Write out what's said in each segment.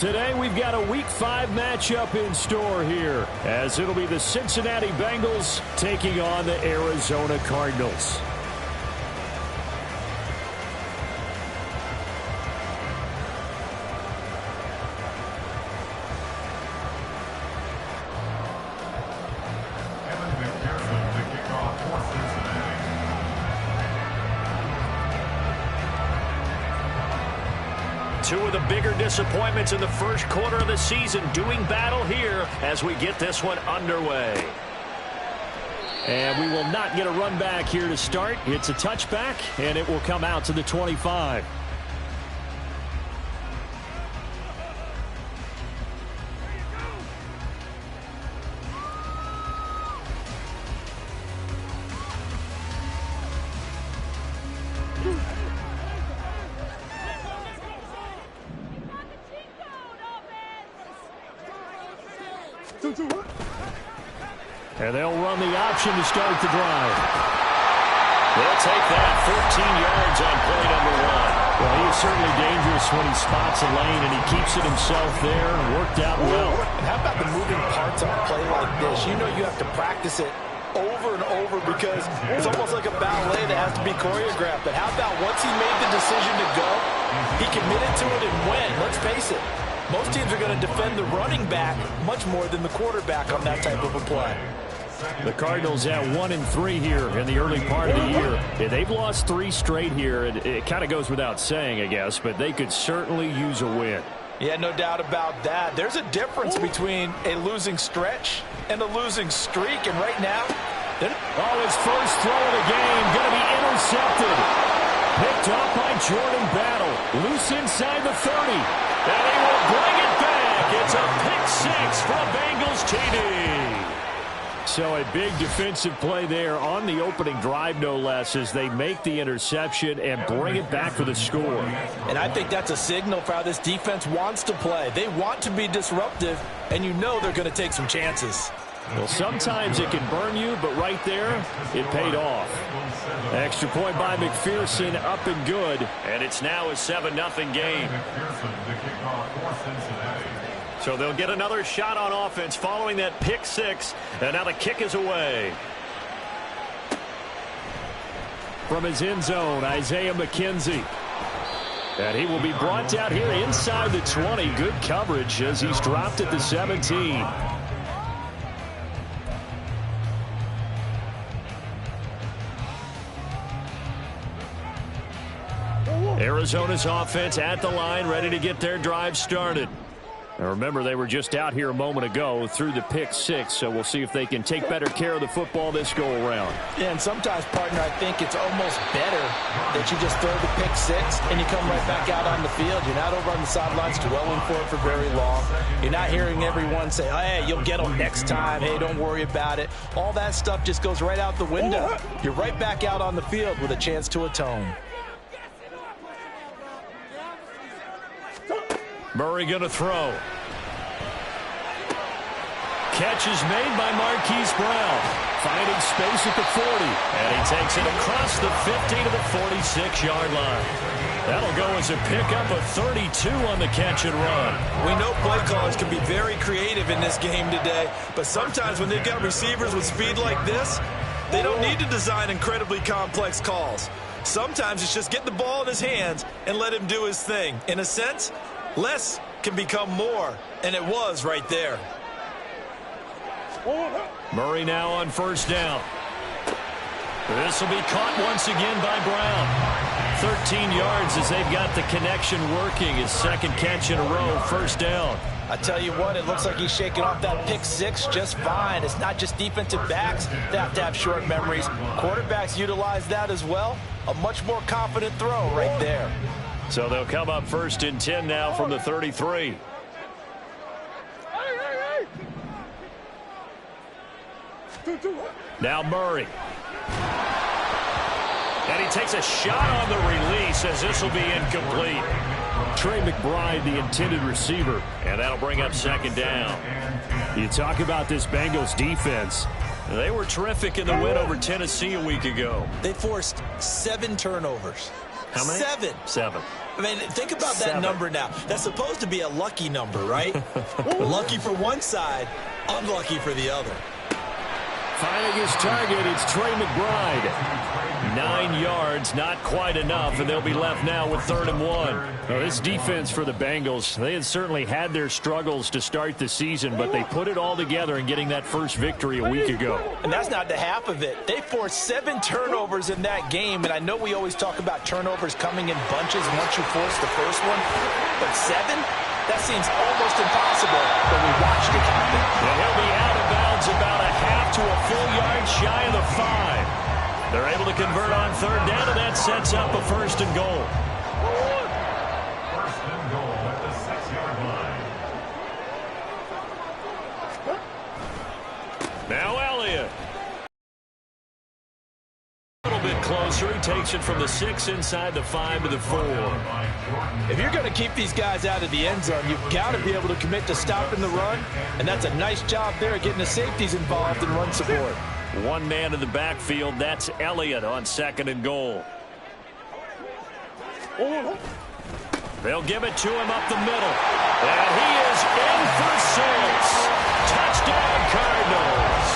Today we've got a Week 5 matchup in store here, as it'll be the Cincinnati Bengals taking on the Arizona Cardinals. Two of the bigger disappointments in the first quarter of the season doing battle here as we get this one underway. And we will not get a run back here to start. It's a touchback, and it will come out to the 25. And they'll run the option to start the drive. They'll take that 14 yards on play number 1. Well, he is certainly dangerous when he spots a lane, and he keeps it himself there. Worked out well. And how about the moving parts on a play like this? You know you have to practice it over and over because it's almost like a ballet that has to be choreographed. But how about once he made the decision to go, he committed to it and went. Let's face it. Most teams are going to defend the running back much more than the quarterback on that type of a play. The Cardinals at 1-3 here in the early part of the year. Yeah, they've lost 3 straight here, and it kind of goes without saying, I guess, but they could certainly use a win. Yeah, no doubt about that. There's a difference between a losing stretch and a losing streak, and right now... his first throw of the game going to be intercepted. Picked off by Jordan Battle. Loose inside the 30. And he will bring it back. It's a pick 6 for Bengals TD. So a big defensive play there on the opening drive, no less, as they make the interception and bring it back for the score. And I think that's a signal for how this defense wants to play. They want to be disruptive, and you know they're going to take some chances. Well, sometimes it can burn you, but right there, it paid off. Extra point by McPherson, up and good. And it's now a 7-0 game. So they'll get another shot on offense following that pick 6. And now the kick is away. From his end zone, Isaiah McKenzie. And he will be brought down here inside the 20. Good coverage as he's dropped at the 17. Arizona's offense at the line, ready to get their drive started. Now remember, they were just out here a moment ago through the pick 6, so we'll see if they can take better care of the football this go-around. Yeah, and sometimes, partner, I think it's almost better that you just throw the pick 6 and you come right back out on the field. You're not over on the sidelines dwelling for it for very long. You're not hearing everyone say, hey, you'll get them next time. Hey, don't worry about it. All that stuff just goes right out the window. You're right back out on the field with a chance to atone. Murray going to throw. Catch is made by Marquise Brown. Finding space at the 40. And he takes it across the 50 to the 46-yard line. That'll go as a pickup of 32 on the catch and run. We know play callers can be very creative in this game today, but sometimes when they've got receivers with speed like this, they don't need to design incredibly complex calls. Sometimes it's just get the ball in his hands and let him do his thing. In a sense, less can become more, and it was right there. Murray now on first down. This will be caught once again by Brown. 13 yards as they've got the connection working. His second catch in a row, first down. I tell you what, it looks like he's shaking off that pick 6 just fine. It's not just defensive backs that have to have short memories. Quarterbacks utilize that as well. A much more confident throw right there. So they'll come up first and 10 now from the 33. Now Murray. And he takes a shot on the release as this will be incomplete. Trey McBride, the intended receiver, and that'll bring up second down. You talk about this Bengals defense. They were terrific in the win over Tennessee a week ago. They forced 7 turnovers. How many? 7. 7. I mean, think about that number now. That's supposed to be a lucky number, right? Lucky for one side, unlucky for the other. Finding his target, it's Trey McBride. 9 yards, not quite enough, and they'll be left now with 3rd and 1. Now, this defense for the Bengals, they had certainly had their struggles to start the season, but they put it all together in getting that first victory a week ago. And that's not the half of it. They forced 7 turnovers in that game, and I know we always talk about turnovers coming in bunches once you force the first one, but 7? That seems almost impossible, but we watched it happen. And he'll be out of bounds about a half to a full yard shy of the 5. They're able to convert on 3rd down, and that sets up a 1st and goal. 1st and goal at the 6-yard line. Now Elliott. A little bit closer. He takes it from the 6 inside the 5 to the 4. If you're going to keep these guys out of the end zone, you've got to be able to commit to stopping the run, and that's a nice job there getting the safeties involved in run support. One man in the backfield. That's Elliott on 2nd and goal. They'll give it to him up the middle. And he is in for 6. Touchdown, Cardinals.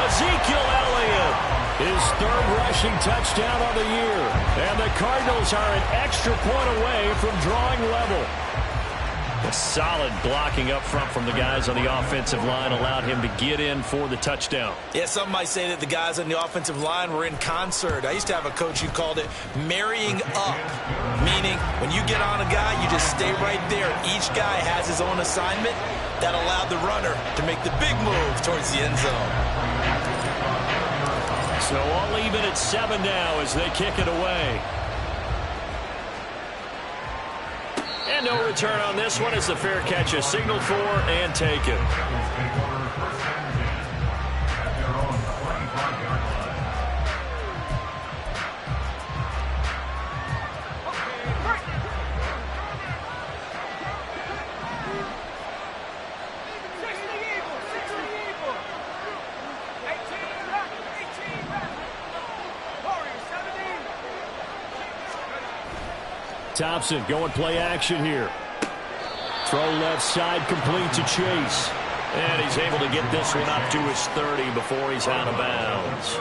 Ezekiel Elliott, his 3rd rushing touchdown of the year. And the Cardinals are an extra point away from drawing level. A solid blocking up front from the guys on the offensive line allowed him to get in for the touchdown. Yeah, some might say that the guys on the offensive line were in concert. I used to have a coach who called it marrying up, meaning when you get on a guy, you just stay right there. Each guy has his own assignment. That allowed the runner to make the big move towards the end zone. So all even at 7 now as they kick it away. And no return on this one as the fair catch is signaled for and taken. Thompson going play action here. Throw left side, complete to Chase. And he's able to get this one up to his 30 before he's out of bounds.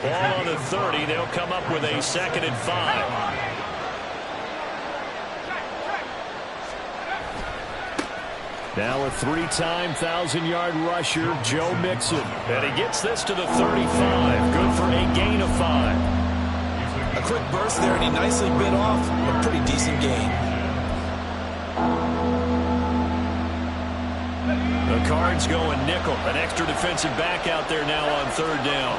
Ball on the 30. They'll come up with a 2nd and 5. Now a 3-time 1,000-yard rusher, Joe Mixon. And he gets this to the 35. Good for a gain of 5. A quick burst there, and he nicely bit off a pretty decent gain. The Cards going nickel. An extra defensive back out there now on 3rd down.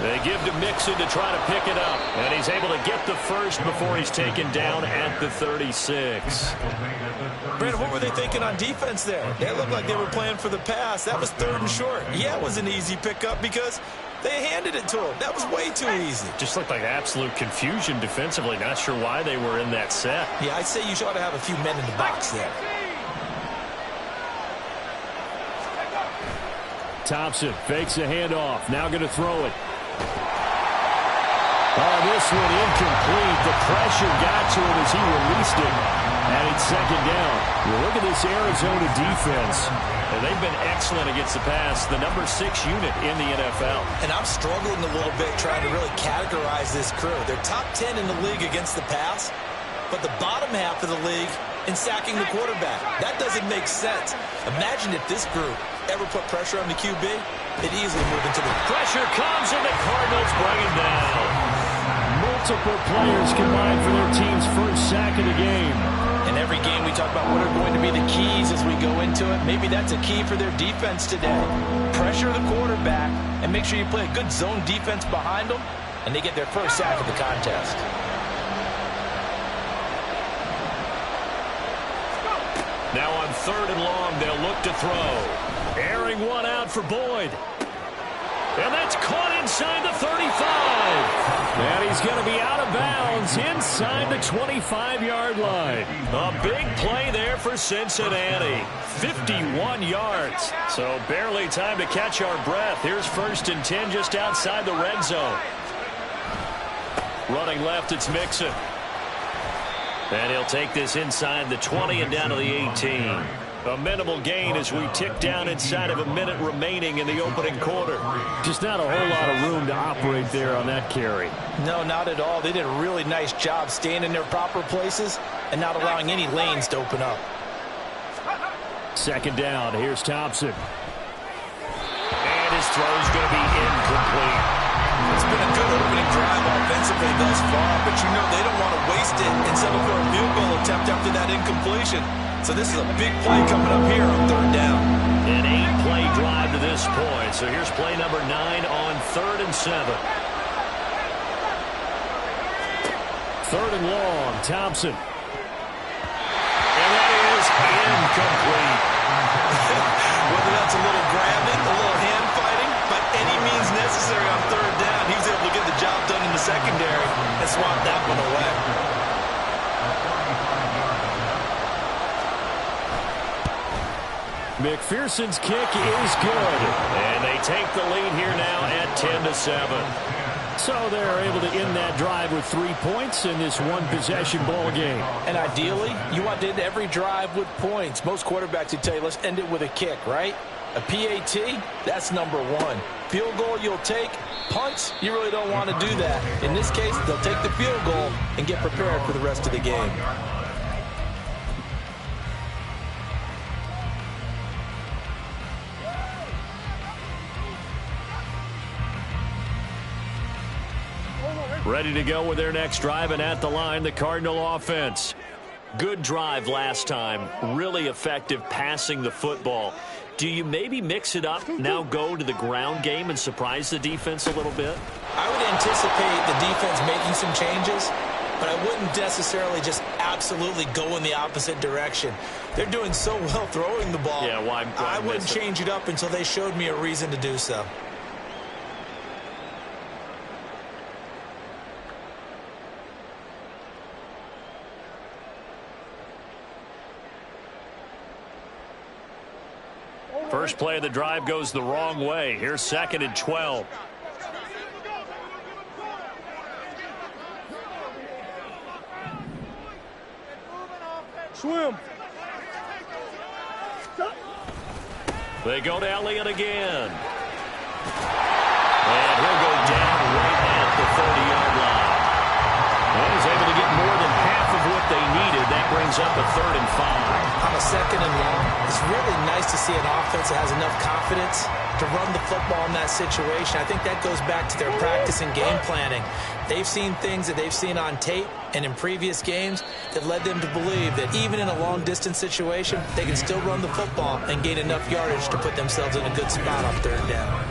They give to Mixon to try to pick it up. And he's able to get the first before he's taken down at the 36. Brandon, what were they thinking on defense there? They looked like they were playing for the pass. That was 3rd and short. Yeah, it was an easy pickup because they handed it to him. That was way too easy. Just looked like absolute confusion defensively. Not sure why they were in that set. Yeah, I'd say you ought to have a few men in the box there. Thompson fakes a handoff. Now going to throw it. Oh, this one incomplete. The pressure got to him as he released it. And it's 2nd down. Well, look at this Arizona defense. And they've been excellent against the pass. The number 6 unit in the NFL. And I'm struggling a little bit trying to really categorize this crew. They're top 10 in the league against the pass, but the bottom half of the league in sacking the quarterback. That doesn't make sense. Imagine if this group ever put pressure on the QB, it easily move into the... Pressure comes and the Cardinals bring him down. Multiple players combined for their team's first sack of the game. In every game we talk about what are going to be the keys as we go into it. Maybe that's a key for their defense today. Pressure the quarterback and make sure you play a good zone defense behind them, and they get their first sack of the contest. Now on 3rd and long, they'll look to throw. Airing one out for Boyd. And that's caught inside the 35. And he's going to be out of bounds inside the 25-yard line. A big play there for Cincinnati. 51 yards. So barely time to catch our breath. Here's 1st and 10 just outside the red zone. Running left, it's Mixon. And he'll take this inside the 20 and down to the 18. A minimal gain as we tick down inside of a minute remaining in the opening quarter. Just not a whole lot of room to operate there on that carry. No, not at all. They did a really nice job staying in their proper places and not allowing any lanes to open up. 2nd down. Here's Thompson. And his throw's going to be incomplete. It's been a good opening drive offensively thus far, but you know they don't want to waste it and settle for a field goal attempt after that incompletion. So this is a big play coming up here on 3rd down. An 8-play drive to this point. So here's play number 9 on 3rd and 7. 3rd and long. Thompson. And that is incomplete. Whether that's a little grabbing, a little hand fighting, by any means necessary on 3rd down, he was able to get the job done in the secondary and swat that one away. McPherson's kick is good. And they take the lead here now at 10-7. So they're able to end that drive with 3 points in this one-possession ball game. And ideally, you want to end every drive with points. Most quarterbacks would tell you, let's end it with a kick, right? A PAT, that's number 1. Field goal you'll take. Punts, you really don't want to do that. In this case, they'll take the field goal and get prepared for the rest of the game. Ready to go with their next drive, and at the line, the Cardinal offense. Good drive last time. Really effective passing the football. Do you maybe mix it up, now go to the ground game and surprise the defense a little bit? I would anticipate the defense making some changes, but I wouldn't necessarily just absolutely go in the opposite direction. They're doing so well throwing the ball. Yeah, why I wouldn't change it up until they showed me a reason to do so. First play of the drive goes the wrong way. Here's 2nd and 12. Swim. They go to Elliott again. And he'll go down right at the 30-yard line. And he's able to get more than half of what they needed. That brings up a 3rd and 5. On a 2nd and long, it's really nice to see an offense that has enough confidence to run the football in that situation. I think that goes back to their practice and game planning. They've seen things that they've seen on tape and in previous games that led them to believe that even in a long-distance situation, they can still run the football and gain enough yardage to put themselves in a good spot on 3rd down.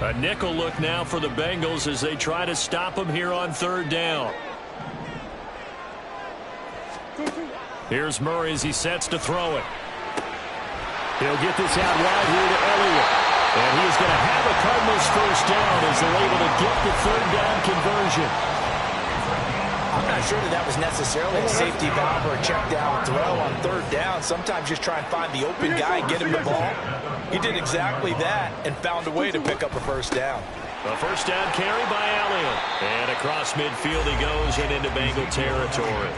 A nickel look now for the Bengals as they try to stop him here on 3rd down. Here's Murray as he sets to throw it. He'll get this out wide here to Elliott. And he is going to have a Cardinals 1st down as they're able to get the 3rd down conversion. I'm not sure that was necessarily a safety valve or a check down throw on 3rd down. Sometimes just try and find the open guy and get him the ball. He did exactly that and found a way to pick up a 1st down. A 1st down carry by Elliott. And across midfield he goes and into Bengal territory.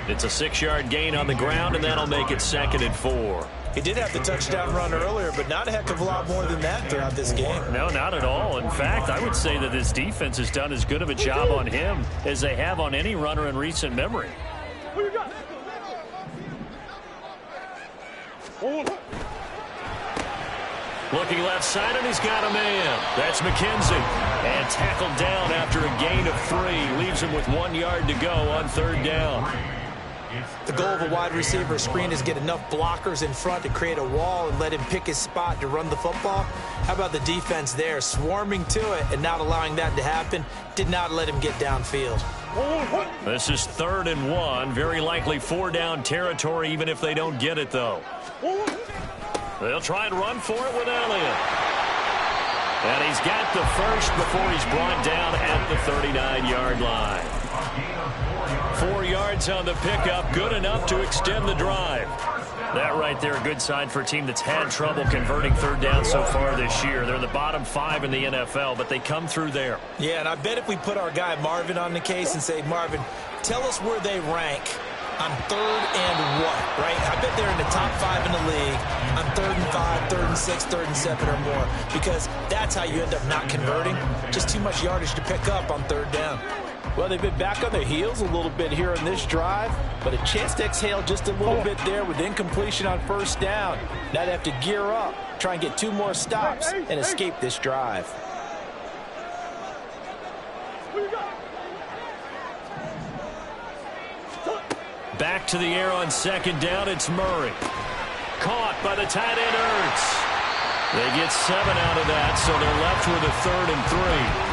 It's a 6-yard gain on the ground, and that'll make it 2nd and 4. He did have the touchdown run earlier, but not a heck of a lot more than that throughout this game. No, not at all. In fact, I would say that this defense has done as good of a job on him as they have on any runner in recent memory. Looking left side, and he's got a man. That's McKenzie. And tackled down after a gain of 3. Leaves him with 1 yard to go on 3rd down. The goal of a wide receiver screen is get enough blockers in front to create a wall and let him pick his spot to run the football. How about the defense there, swarming to it and not allowing that to happen? Did not let him get downfield. This is 3rd and 1. Very likely 4-down territory, even if they don't get it, though. They'll try and run for it with Elliott. And he's got the first before he's brought down at the 39-yard line. 4 yards on the pickup, good enough to extend the drive. That right there, a good sign for a team that's had trouble converting 3rd down so far this year. They're in the bottom 5 in the NFL, but they come through there. Yeah, and I bet if we put our guy Marvin on the case and say, Marvin, tell us where they rank on 3rd and what, right? I bet they're in the top 5 in the league on 3rd and 5, 3rd and 6, 3rd and 7 or more, because that's how you end up not converting. Just too much yardage to pick up on 3rd down. Well, they've been back on their heels a little bit here in this drive, but a chance to exhale just a little bit there with incompletion on 1st down. Now they have to gear up, try and get 2 more stops, and escape this drive. Back to the air on 2nd down, it's Murray. Caught by the tight end Ertz. They get 7 out of that, so they're left with a 3rd and 3.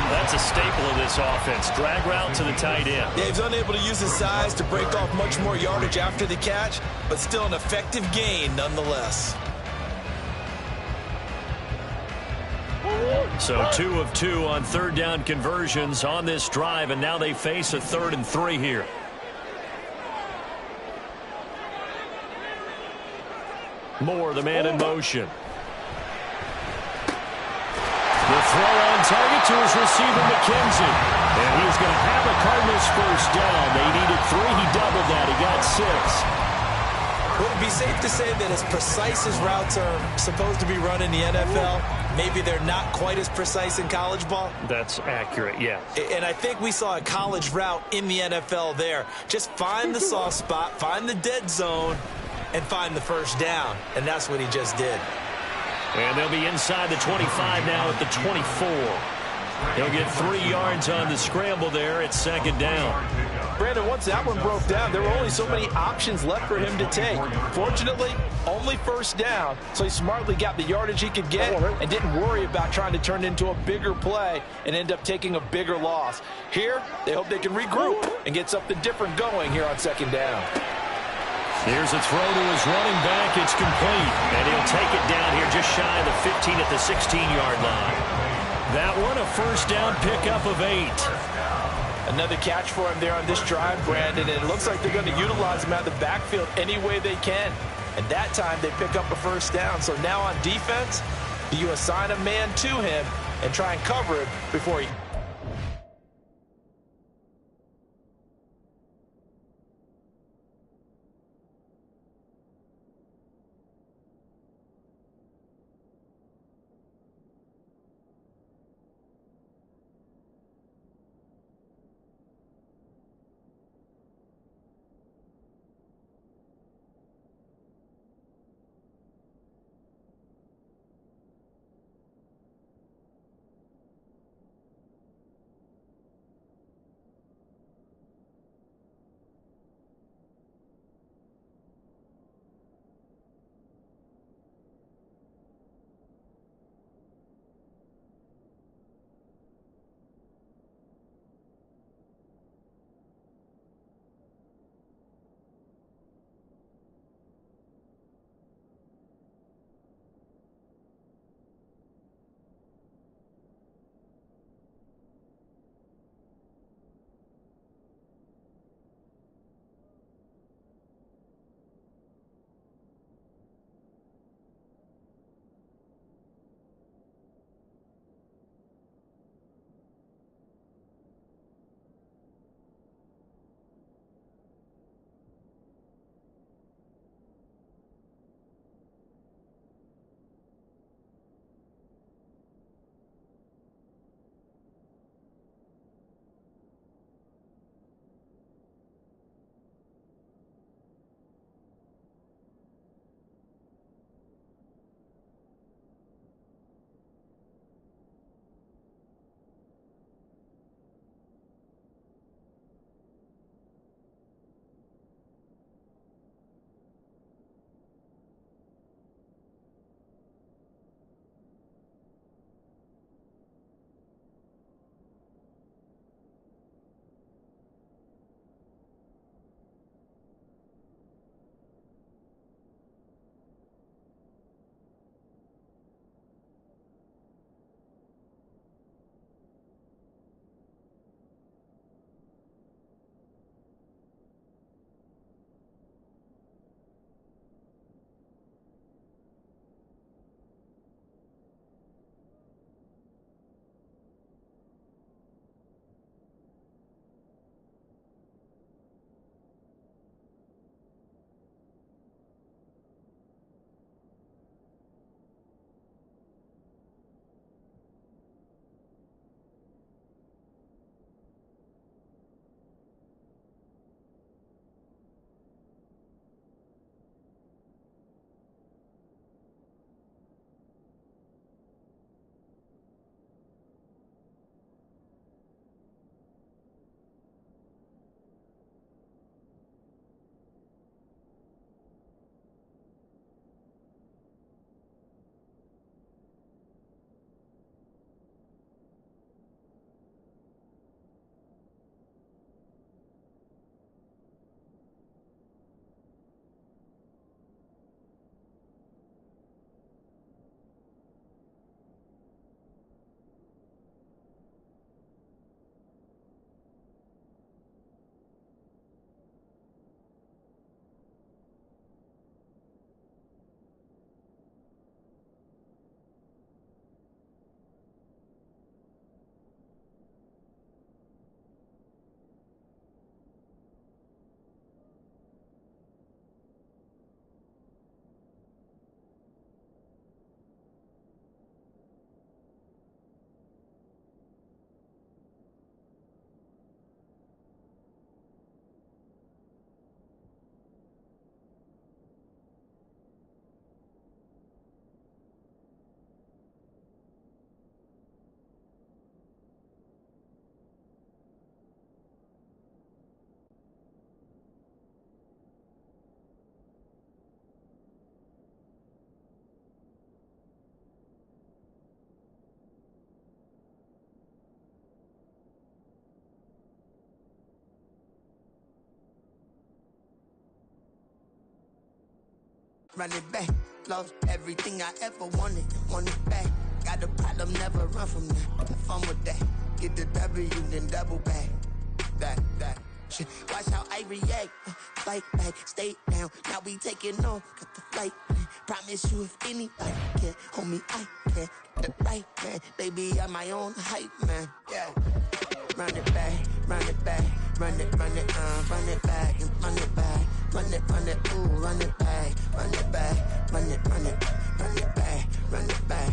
That's a staple of this offense. Drag route to the tight end. Yeah, he's unable to use his size to break off much more yardage after the catch, but still an effective gain nonetheless. So 2 of 2 on 3rd down conversions on this drive, and now they face a 3rd and 3 here. Moore, the man in motion. The throw on target to his receiver, McKenzie. And he's going to have a Cardinals 1st down. They needed 3. He doubled that. He got 6. Would it be safe to say that as precise as routes are supposed to be run in the NFL, maybe they're not quite as precise in college ball? That's accurate, yeah. And I think we saw a college route in the NFL there. Just find the soft spot, find the dead zone, and find the 1st down. And that's what he just did. And they'll be inside the 25 now at the 24. He'll get 3 yards on the scramble there at 2nd down. Brandon, once that one broke down, there were only so many options left for him to take. Fortunately, only 1st down, so he smartly got the yardage he could get and didn't worry about trying to turn it into a bigger play and end up taking a bigger loss. Here, they hope they can regroup and get something different going here on 2nd down. Here's a throw to his running back. It's complete. And he'll take it down here just shy of the 15 at the 16-yard line. That one, a 1st down pickup of 8. Another catch for him there on this drive, Brandon. And it looks like they're going to utilize him out of the backfield any way they can. And that time they pick up a 1st down. So now on defense, do you assign a man to him and try and cover him before he... run it back. Lost everything I ever wanted it back. Got a problem, never run from that. Have fun with that. Get the W, then double back. That. Shit. Watch how I react. Fight back, stay down. Now we taking off. Got the flight plan. Promise you, if anybody can, homie, I can. Get the right man. Baby, I'm my own hype man. Yeah. Run it back, run it back, run it back, and run it back, run it, ooh, run it back, run it back, run it back, run it back.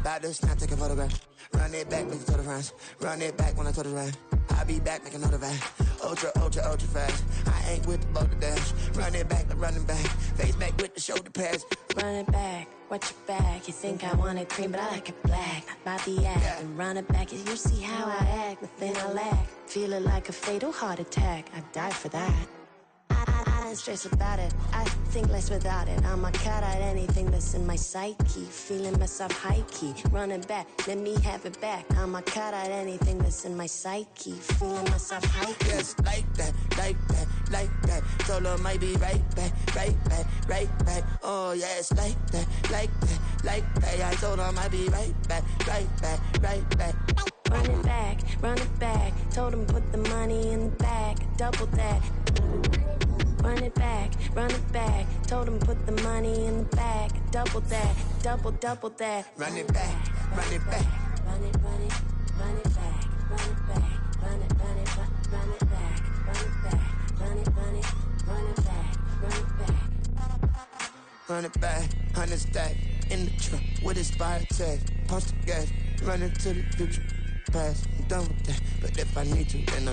About to snap, take a photograph. Run it back, make it to the friends. Run it back when I told the run. I'll be back, make another van. Ultra fast. I ain't with the boat to dash. Run it back, like running back. Face back with the shoulder pads. Run it back, watch your back. You think I want it cream, but I like it black. I the act and run it back. You see how I act, nothing I lack. Feel it like a fatal heart attack. I die for that. I don't stress about it. I think less without it. I'ma cut out anything that's in my psyche. Feeling myself high key. Running back, let me have it back. I'ma cut out anything that's in my psyche. Feeling myself high key. Yes, like that. Told her might be right back. Oh yes, like that. I told her might be right back. Run it back. Told him put the money in the bag. Double that. Run it back. Told him put the money in the bag. Double that. Double that. Run it back. Run it back. Run it back. Run it back. Run it back. Run it back. Run it back, 100 stack in the truck with expired tag. Punch the gas, running to the future. Past, I'm done with that. But if I need to, then I'm